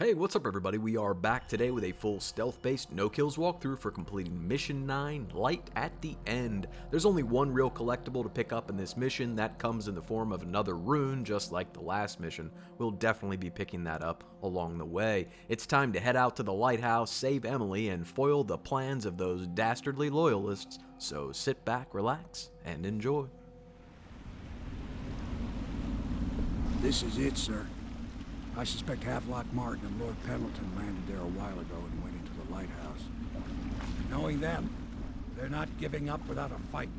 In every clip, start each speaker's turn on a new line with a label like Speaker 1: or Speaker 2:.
Speaker 1: Hey, what's up everybody? We are back today with a full stealth-based no-kills walkthrough for completing Mission 9, Light at the End. There's only one real collectible to pick up in this mission. That comes in the form of another rune, just like the last mission. We'll definitely be picking that up along the way. It's time to head out to the lighthouse, save Emily, and foil the plans of those dastardly loyalists. So sit back, relax, and enjoy.
Speaker 2: This is it, sir. I suspect Havelock Martin and Lord Pendleton landed there a while ago and went into the lighthouse. Knowing them, they're not giving up without a fight.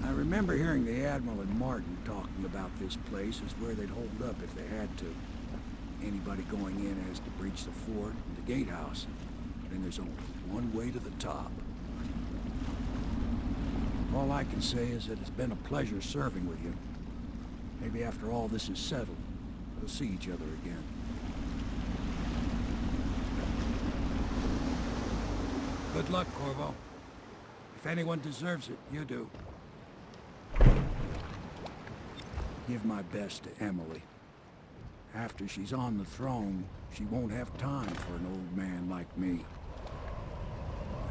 Speaker 2: I remember hearing the Admiral and Martin talking about this place as where they'd hold up if they had to. Anybody going in has to breach the fort and the gatehouse. And there's only one way to the top. All I can say is that it's been a pleasure serving with you. Maybe after all this is settled, we'll see each other again. Good luck, Corvo. If anyone deserves it, you do. Give my best to Emily. After she's on the throne, she won't have time for an old man like me.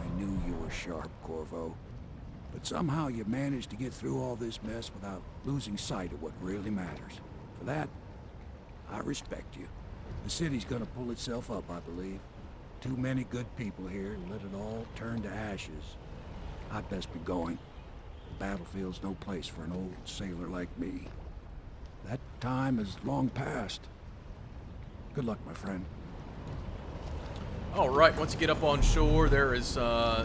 Speaker 2: I knew you were sharp, Corvo. But somehow you managed to get through all this mess without losing sight of what really matters. For that, I respect you. The city's gonna pull itself up, I believe. Too many good people here to let it all turn to ashes. I'd best be going. The battlefield's no place for an old sailor like me. That time is long past. Good luck, my friend.
Speaker 1: Alright, once you get up on shore, there is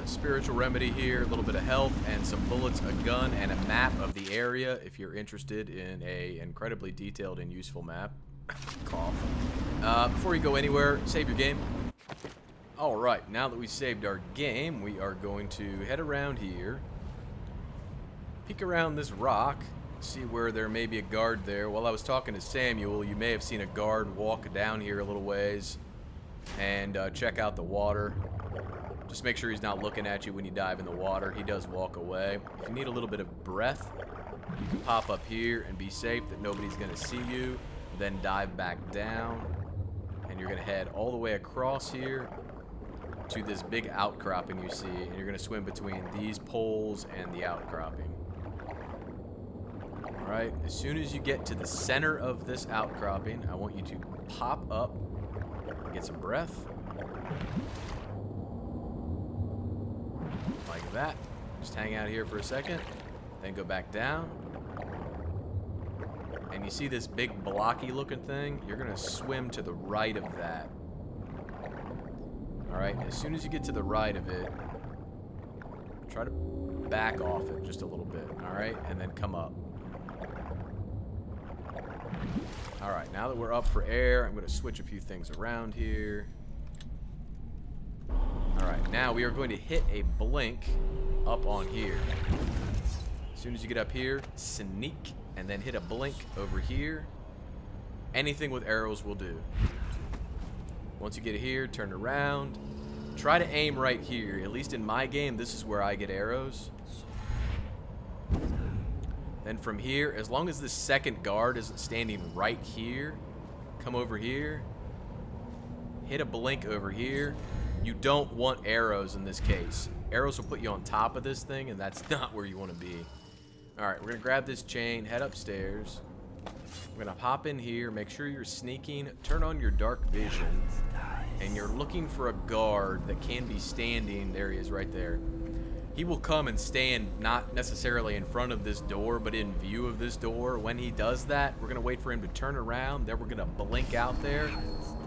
Speaker 1: spiritual remedy here, a little bit of health, and some bullets, a gun, and a map of the area if you're interested in a incredibly detailed and useful map. Cough. Before you go anywhere, save your game. Alright, now that we saved our game, we are going to head around here, peek around this rock, see where there may be a guard there. While I was talking to Samuel, you may have seen a guard walk down here a little ways and check out the water. Just make sure he's not looking at you when you dive in the water. He does walk away. If you need a little bit of breath, you can pop up here and be safe that nobody's going to see you. Then dive back down, and you're going to head all the way across here to this big outcropping you see, and you're going to swim between these poles and the outcropping. Alright, as soon as you get to the center of this outcropping, I want you to pop up, get some breath. Like that. Just hang out here for a second, then go back down. And you see this big blocky looking thing? You're gonna swim to the right of that. Alright, as soon as you get to the right of it, try to back off it just a little bit, alright? And then come up. Alright, now that we're up for air, I'm going to switch a few things around here. Alright, now we are going to hit a blink up on here. As soon as you get up here, sneak, and then hit a blink over here. Anything with arrows will do. Once you get here, turn around. Try to aim right here. At least in my game, this is where I get arrows. Then from here, as long as this second guard isn't standing right here, come over here, hit a blink over here. You don't want arrows in this case. Arrows will put you on top of this thing, and that's not where you want to be. Alright, we're going to grab this chain, head upstairs. We're going to hop in here, make sure you're sneaking, turn on your dark vision, and you're looking for a guard that can be standing. There he is right there. He will come and stand not necessarily in front of this door, but in view of this door. When he does that, we're going to wait for him to turn around. Then we're going to blink out there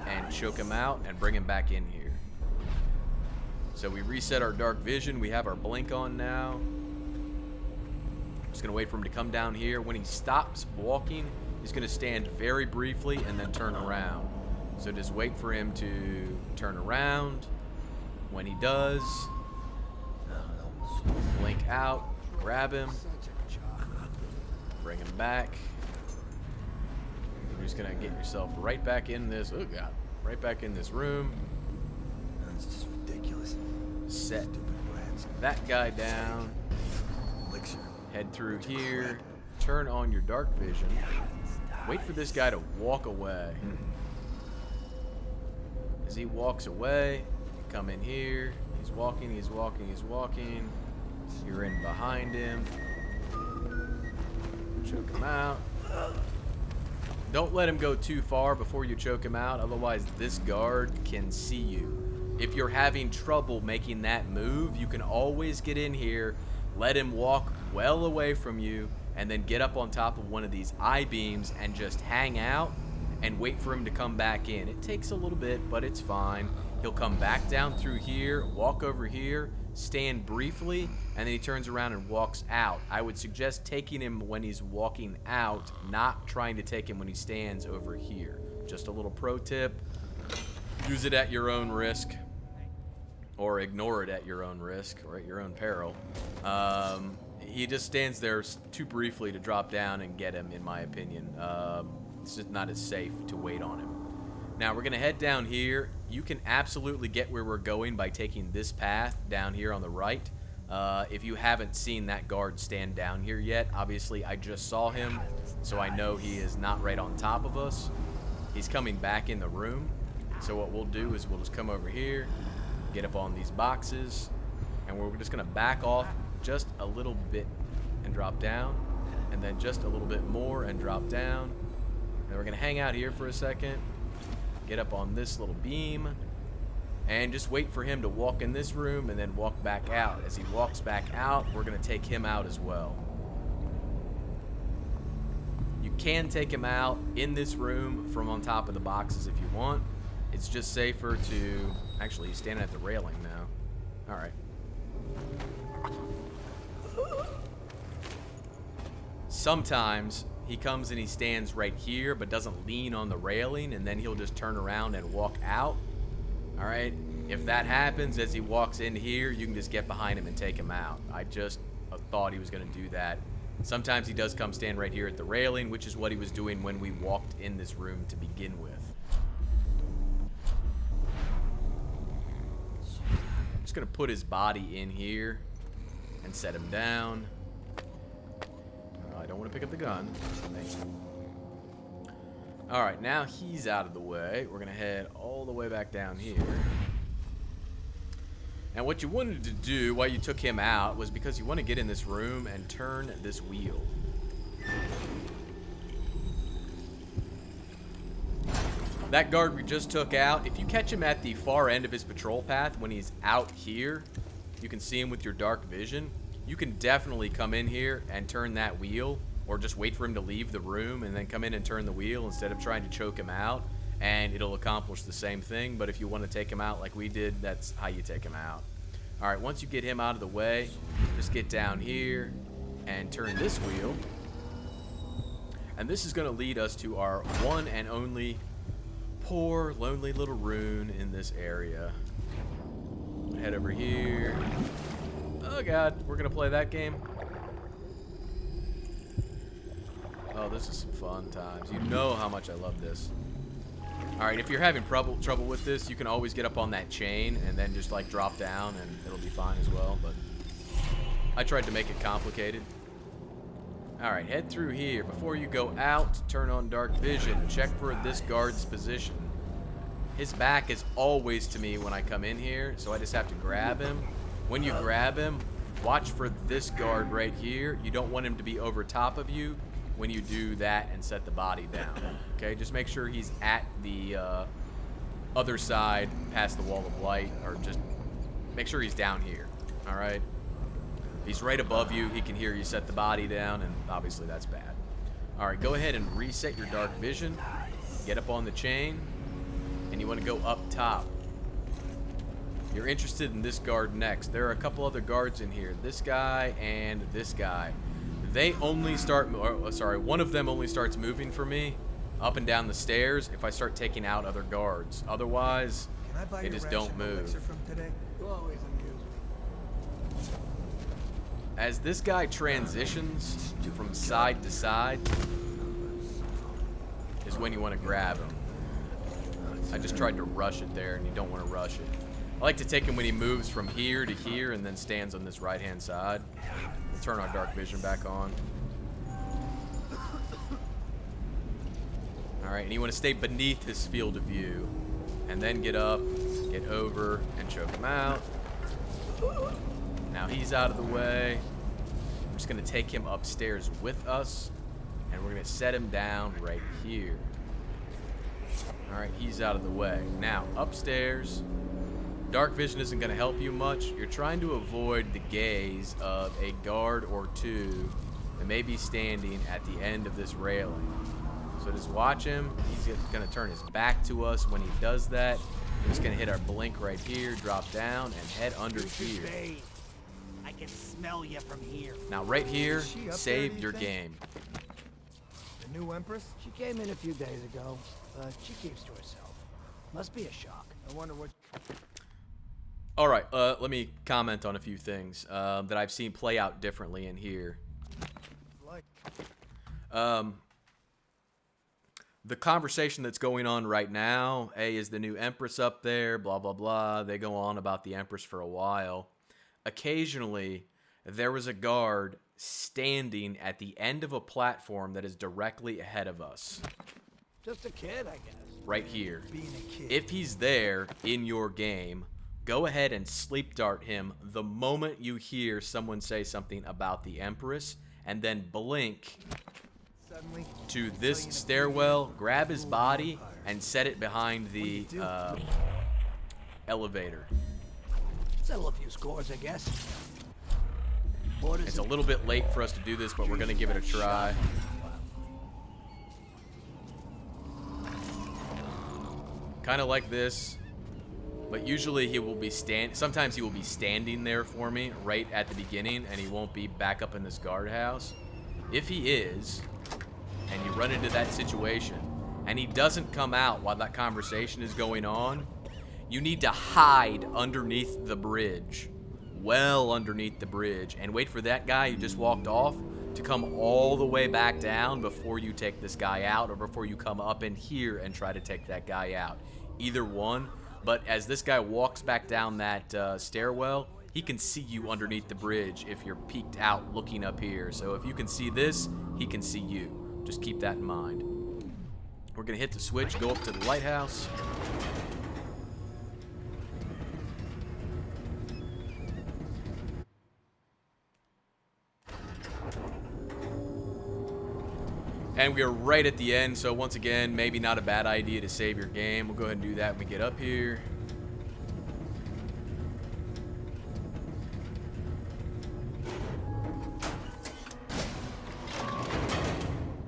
Speaker 1: and choke him out and bring him back in here. So we reset our dark vision. We have our blink on now. Just going to wait for him to come down here. When he stops walking, he's going to stand very briefly and then turn around. So just wait for him to turn around. When he does, blink out, grab him, bring him back. You're just gonna get yourself right back in this. Oh god, right back in this room.
Speaker 3: That's just ridiculous.
Speaker 1: Set that guy down. Head through here. Turn on your dark vision. Wait for this guy to walk away. As he walks away, you come in here. He's walking, he's walking, he's walking. You're in behind him. Choke him out. Don't let him go too far before you choke him out, otherwise this guard can see you. If you're having trouble making that move, you can always get in here, let him walk well away from you, and then get up on top of one of these I-beams and just hang out and wait for him to come back in. It takes a little bit, but it's fine. He'll come back down through here, walk over here, stand briefly, and then he turns around and walks out. I would suggest taking him when he's walking out, not trying to take him when he stands over here. Just a little pro tip. Use it at your own risk, or ignore it at your own risk, or at your own peril. He just stands there too briefly to drop down and get him, in my opinion. It's just not as safe to wait on him. Now we're gonna head down here. You can absolutely get where we're going by taking this path down here on the right. If you haven't seen that guard stand down here yet, obviously I just saw him, so I know he is not right on top of us. He's coming back in the room. So what we'll do is we'll just come over here, get up on these boxes, and we're just gonna back off just a little bit and drop down, and then just a little bit more and drop down. And we're gonna hang out here for a second, get up on this little beam, and just wait for him to walk in this room and then walk back out. As he walks back out, we're gonna take him out as well. You can take him out in this room from on top of the boxes if you want. It's just safer to... Actually, he's standing at the railing now. Alright. Sometimes he comes and he stands right here but doesn't lean on the railing, and then he'll just turn around and walk out. Alright? If that happens as he walks in here, you can just get behind him and take him out. I just thought he was going to do that. Sometimes he does come stand right here at the railing, which is what he was doing when we walked in this room to begin with. Just going to put his body in here and set him down. I don't want to pick up the gun. Thank you. Alright, now he's out of the way. We're going to head all the way back down here. And what you wanted to do while you took him out was because you want to get in this room and turn this wheel. That guard we just took out, if you catch him at the far end of his patrol path when he's out here, you can see him with your dark vision. You can definitely come in here and turn that wheel, or just wait for him to leave the room and then come in and turn the wheel instead of trying to choke him out, and it'll accomplish the same thing. But if you want to take him out like we did, that's how you take him out. Alright, once you get him out of the way, just get down here and turn this wheel. And this is going to lead us to our one and only poor, lonely little rune in this area. Head over here. Oh god, we're going to play that game. Oh, this is some fun times. You know how much I love this. Alright, if you're having trouble with this, you can always get up on that chain and then just like drop down and it'll be fine as well, but I tried to make it complicated. Alright, head through here. Before you go out, turn on dark vision. Check for this guard's position. His back is always to me when I come in here, so I just have to grab him. When you grab him, watch for this guard right here. You don't want him to be over top of you when you do that and set the body down. Okay, just make sure he's at the other side past the wall of light, or just make sure he's down here. Alright? He's right above you, he can hear you set the body down, and obviously that's bad. Alright, go ahead and reset your dark vision. Get up on the chain, and you want to go up top. You're interested in this guard next. There are a couple other guards in here. This guy and this guy. They only start, one of them only starts moving for me up and down the stairs if I start taking out other guards. Otherwise, they just don't move. As this guy transitions from side to side is when you want to grab him. I just tried to rush it there, and you don't want to rush it. I like to take him when he moves from here to here and then stands on this right-hand side. We'll turn our dark vision back on. Alright, and you want to stay beneath his field of view. And then get up, get over, and choke him out. Now he's out of the way. I'm just going to take him upstairs with us. And we're going to set him down right here. Alright, he's out of the way. Now, upstairs, dark vision isn't going to help you much. You're trying to avoid the gaze of a guard or two that may be standing at the end of this railing. So just watch him. He's going to turn his back to us when he does that. We're just going to hit our blink right here, drop down, and head under here.
Speaker 4: I can smell you from here.
Speaker 1: Now, right here, save your game.
Speaker 3: The new Empress?
Speaker 4: She came in a few days ago, but she keeps to herself. Must be a shock.
Speaker 3: I wonder what...
Speaker 1: All right, let me comment on a few things that I've seen play out differently in here.
Speaker 3: Like...
Speaker 1: The conversation that's going on right now, is the new Empress up there, blah, blah, blah. They go on about the Empress for a while. Occasionally, there was a guard standing at the end of a platform that is directly ahead of us.
Speaker 4: Just a kid, I guess.
Speaker 1: Right here.
Speaker 3: Being a kid.
Speaker 1: If he's there in your game, go ahead and sleep dart him the moment you hear someone say something about the Empress, and then blink
Speaker 3: Suddenly,
Speaker 1: to this stairwell, grab his body, and set it behind the elevator.
Speaker 4: Settle a few scores, I guess.
Speaker 1: It's a little bit late for us to do this, but we're going to give it a try. Kind of like this, but usually he will be sometimes he will be standing there for me right at the beginning, and he won't be back up in this guardhouse. If he is, and you run into that situation, and he doesn't come out while that conversation is going on, you need to hide underneath the bridge, well underneath the bridge, and wait for that guy who just walked off to come all the way back down before you take this guy out, or before you come up in here and try to take that guy out. Either one, but as this guy walks back down that stairwell, he can see you underneath the bridge if you're peeked out looking up here. So if you can see this, he can see you. Just keep that in mind. We're going to hit the switch, go up to the lighthouse. And we are right at the end, so once again, maybe not a bad idea to save your game. We'll go ahead and do that when we get up here.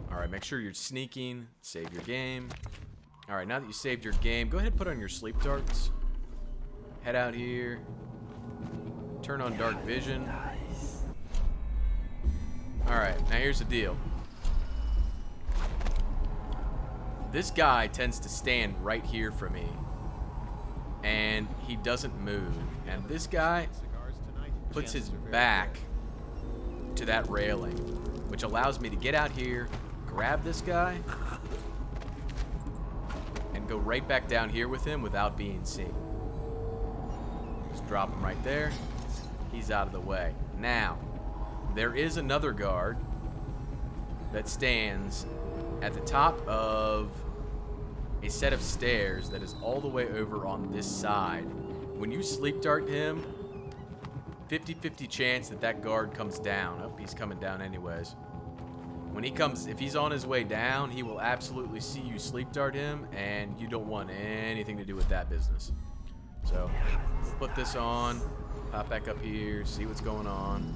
Speaker 1: Alright, make sure you're sneaking. Save your game. Alright, now that you saved your game, go ahead and put on your sleep darts. Head out here. Turn on dark vision. Alright, now here's the deal. This guy tends to stand right here for me, and he doesn't move. And this guy puts his back to that railing, which allows me to get out here, grab this guy, and go right back down here with him without being seen. Just drop him right there. He's out of the way. Now, there is another guard that stands at the top of a set of stairs that is all the way over on this side. When you sleep dart him, 50-50 chance that that guard comes down. Oh, he's coming down anyways. When he comes, if he's on his way down, he will absolutely see you sleep dart him, and you don't want anything to do with that business. So, put this on, pop back up here, see what's going on.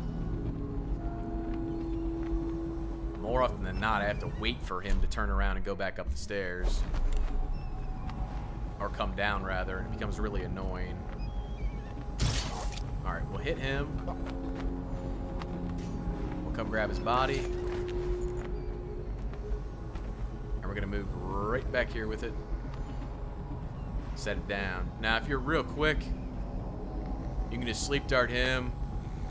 Speaker 1: More often than not, I have to wait for him to turn around and go back up the stairs. Or come down, rather, and it becomes really annoying. Alright, we'll hit him. We'll come grab his body. And we're going to move right back here with it. Set it down. Now, if you're real quick, you can just sleep dart him,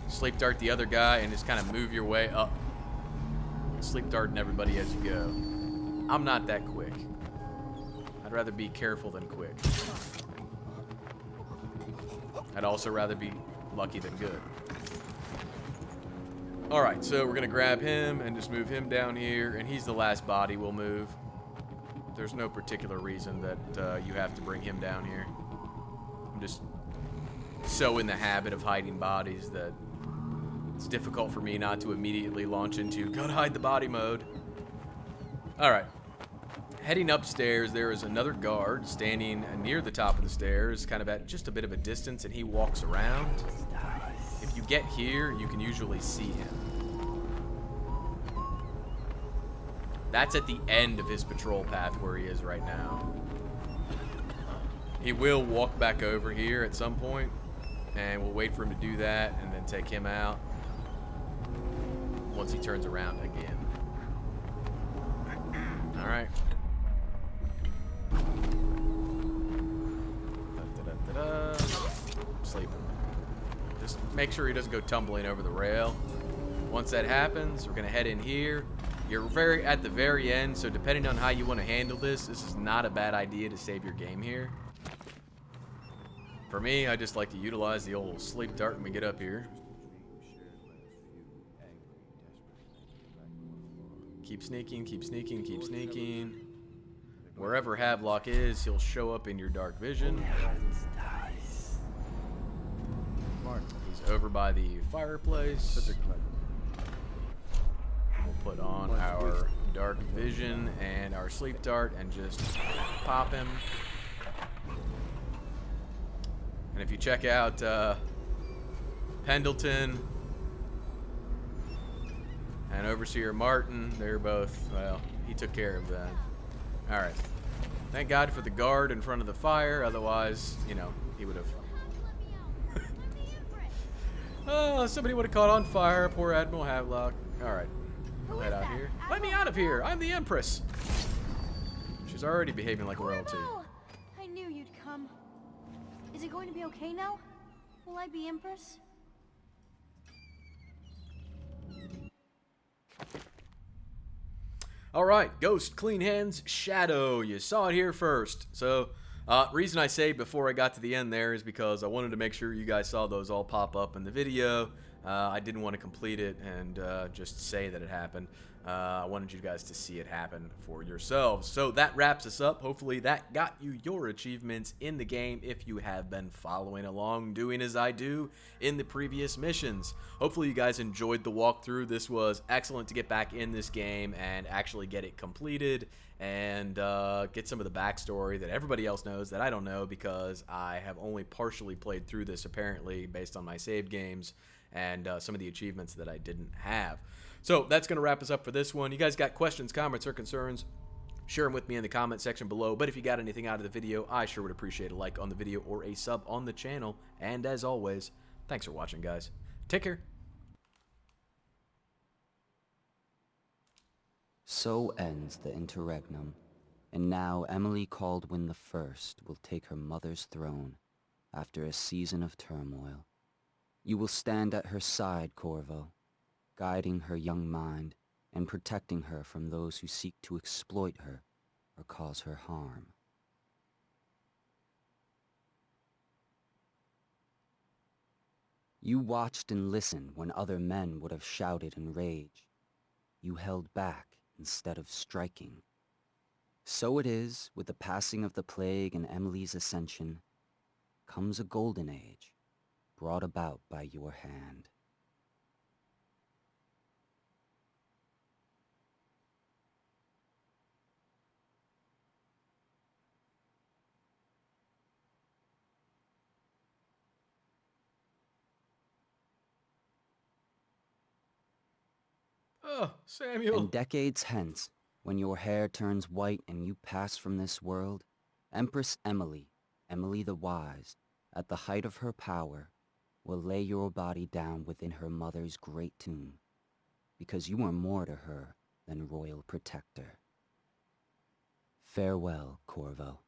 Speaker 1: sleep dart the other guy, and just kind of move your way up. Sleep darting everybody as you go. I'm not that quick. I'd rather be careful than quick. I'd also rather be lucky than good. Alright, so we're going to grab him and just move him down here, and he's the last body we'll move. There's no particular reason that you have to bring him down here. I'm just so in the habit of hiding bodies that it's difficult for me not to immediately launch into gotta hide the body mode. Alright. Heading upstairs, there is another guard standing near the top of the stairs, kind of at just a bit of a distance, and he walks around. If you get here, you can usually see him. That's at the end of his patrol path where he is right now. He will walk back over here at some point, and we'll wait for him to do that and then take him out once he turns around again. Alright. Sleeping. Just make sure he doesn't go tumbling over the rail. Once that happens, we're going to head in here. You're at the very end, so depending on how you want to handle this is not a bad idea to save your game here. For me, I just like to utilize the old sleep dart when we get up here. Keep sneaking, keep sneaking, keep sneaking. Wherever Havelock is, he'll show up in your dark vision. He's over by the fireplace. We'll put on our dark vision and our sleep dart and just pop him. And if you check out Pendleton and Overseer Martin, they're both, well, he took care of that. Alright. Thank God for the guard in front of the fire, otherwise, you know, he would have... Oh, somebody would have caught on fire. Poor Admiral Havelock. Alright. We'll head out here. Let me out of here! I'm the Empress! She's already behaving like royalty.
Speaker 5: I knew you'd come. Is it going to be okay now? Will I be Empress?
Speaker 1: Alright, Ghost, Clean Hands, Shadow. You saw it here first. So, reason I saved before I got to the end there is because I wanted to make sure you guys saw those all pop up in the video. I didn't want to complete it and just say that it happened. I wanted you guys to see it happen for yourselves. So that wraps us up. Hopefully that got you your achievements in the game if you have been following along, doing as I do in the previous missions. Hopefully you guys enjoyed the walkthrough. This was excellent to get back in this game and actually get it completed and get some of the backstory that everybody else knows that I don't know because I have only partially played through this apparently based on my saved games and some of the achievements that I didn't have. So that's going to wrap us up for this one. You guys got questions, comments, or concerns? Share them with me in the comment section below. But if you got anything out of the video, I sure would appreciate a like on the video or a sub on the channel. And as always, thanks for watching, guys. Take care.
Speaker 6: So ends the interregnum, and now Emily Caldwin the First will take her mother's throne after a season of turmoil. You will stand at her side, Corvo, guiding her young mind and protecting her from those who seek to exploit her or cause her harm. You watched and listened when other men would have shouted in rage. You held back instead of striking. So it is, with the passing of the plague and Emily's ascension, comes a golden age, brought about by your hand.
Speaker 1: Oh, Samuel.
Speaker 6: And decades hence, when your hair turns white and you pass from this world, Empress Emily, Emily the Wise, at the height of her power, will lay your body down within her mother's great tomb, because you are more to her than royal protector. Farewell, Corvo.